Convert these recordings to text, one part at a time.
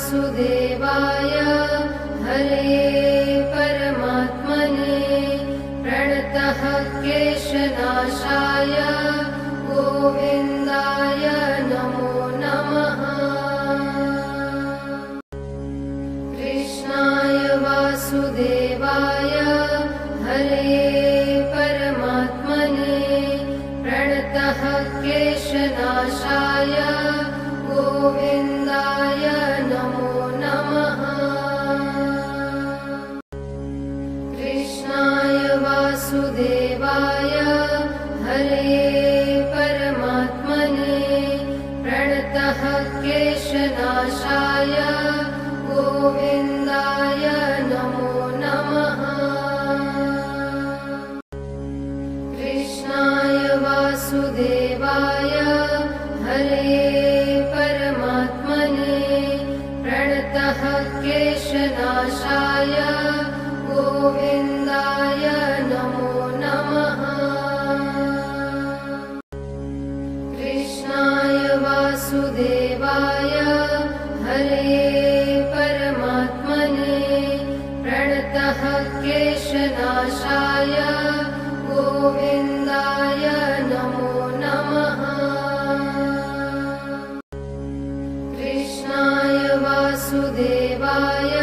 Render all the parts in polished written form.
वासुदेवाय हरे परमात्मने प्रणतः क्लेशनाशाय गोविन्दाय नमो नमः। कृष्णाय वासुदेवाय हरे परमात्मने प्रणतः क्लेशनाशाय गोविन्दाय नमो नमः। कृष्णाय वासुदेवाय हरे परमात्मने प्रणतः क्लेशनाशाय गोविन्दाय नमो नमः। कृष्णाय वासुदेवाय हरे परमात्मने प्रणतः क्लेशनाशाय गोविन्दाय नमो नमः। कृष्णाय वासुदेवाय हरे परमात्मने प्रणतः क्लेशनाशाय गोविन्दाय नमो नमः। कृष्णाय वासुदेवाय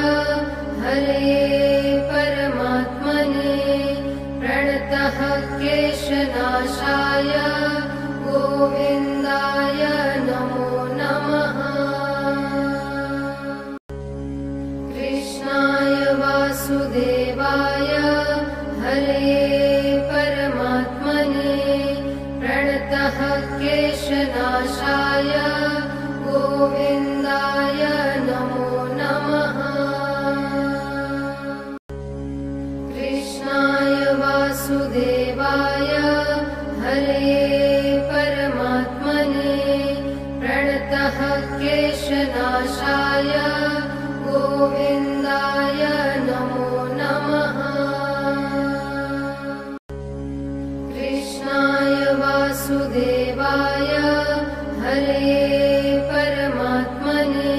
हरे परमात्मने प्रणतः क्लेशनाशाय गोविन्दाय नमो नमः। कृष्णाय वासुदेवाय हरे परमात्मने प्रणतः क्लेशनाशाय गोविन्दाय नमो नमः। कृष्णाय वासुदेवाय हरे परमात्मने प्रणतः क्लेशनाशाय गोविन्दाय नमो नमः। कृष्णाय वासुदेवाय हरे परमात्मने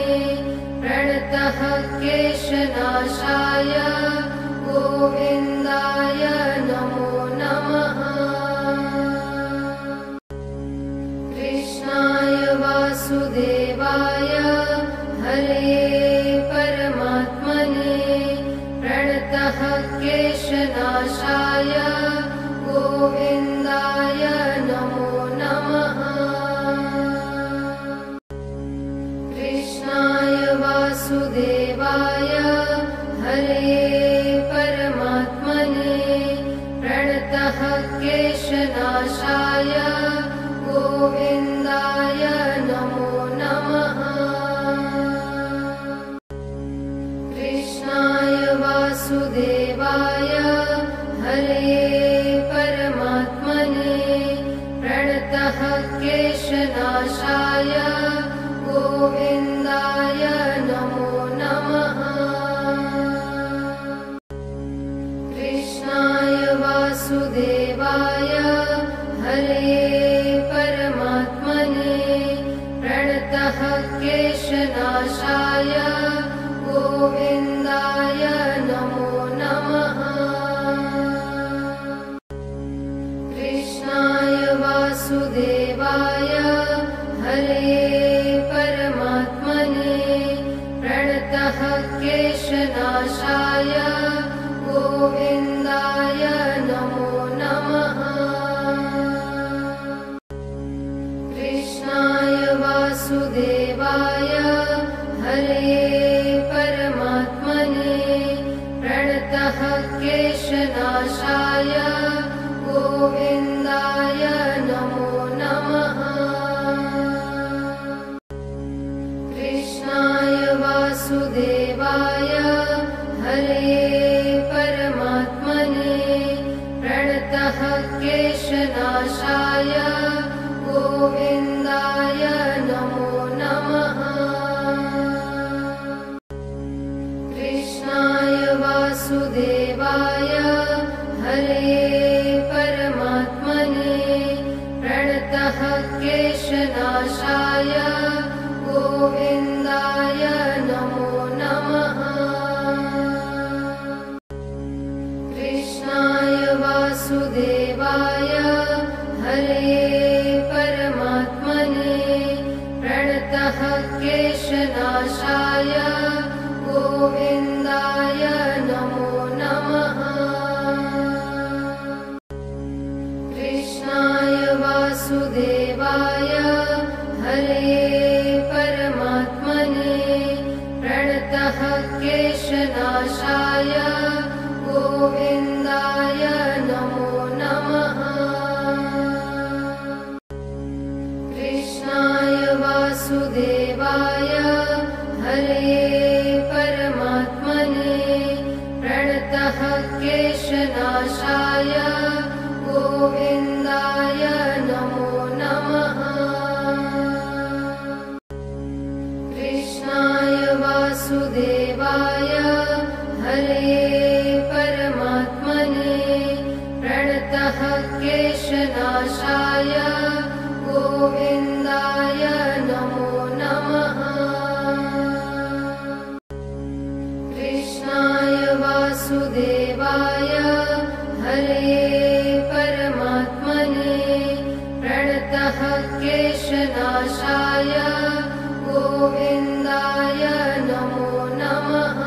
प्रणतः क्लेशनाशाय गोविन्दाय नमो नमः। कृष्णाय वासुदेवाय हरे परमात्मने प्रणतः क्लेशनाशाय गोविन्दाय नमो नमः। कृष्णाय वासुदेवाय हरे परमात्मने प्रणतः क्लेशनाशाय गोविन्दाय नमो नमः। कृष्णाय वासुदेवाय हरे परमात्मने प्रणतः क्लेशनाशाय गोविन्दाय नमो नमः। कृष्णाय वासुदेवाय हरे परमात्मने प्रणतः क्लेशनाशाय गोविन्दाय नमो नमः। कृष्णाय वासुदेवाय हरे परमात्मने प्रणतः क्लेशनाशाय गोविन्दाय नमो नमः। कृष्णाय वासुदेवाय हरे परमात्मने प्रणतः क्लेशनाशाय गोविन्दाय नमो नमः। कृष्णाय वासुदेवाय हरे परमात्मने प्रणतः क्लेशनाशाय गोविन्दाय नमो नमः। कृष्णाय वासुदेवाय हरे परमात्मने प्रणतः क्लेशनाशाय गोविन्दाय नमो प्रणतः क्लेशनाशाय गोविन्दाय नमो नमः। कृष्णाय वासुदेवाय हरे परमात्मने प्रणतः क्लेशनाशाय गोविन्दाय नमो नमः। कृष्णाय वासुदेवाय हरे परमात्मने प्रणतः क्लेशनाशाय गोविन्दाय नमो नमः। कृष्णाय वासुदेवाय हरे परमात्मने प्रणतः क्लेशनाशाय गोविन्दाय नमो नमः। कृष्णाय वासुदेवाय हरे परमात्मने प्रणतः क्लेशनाशाय गोविन्दाय नमो नमः।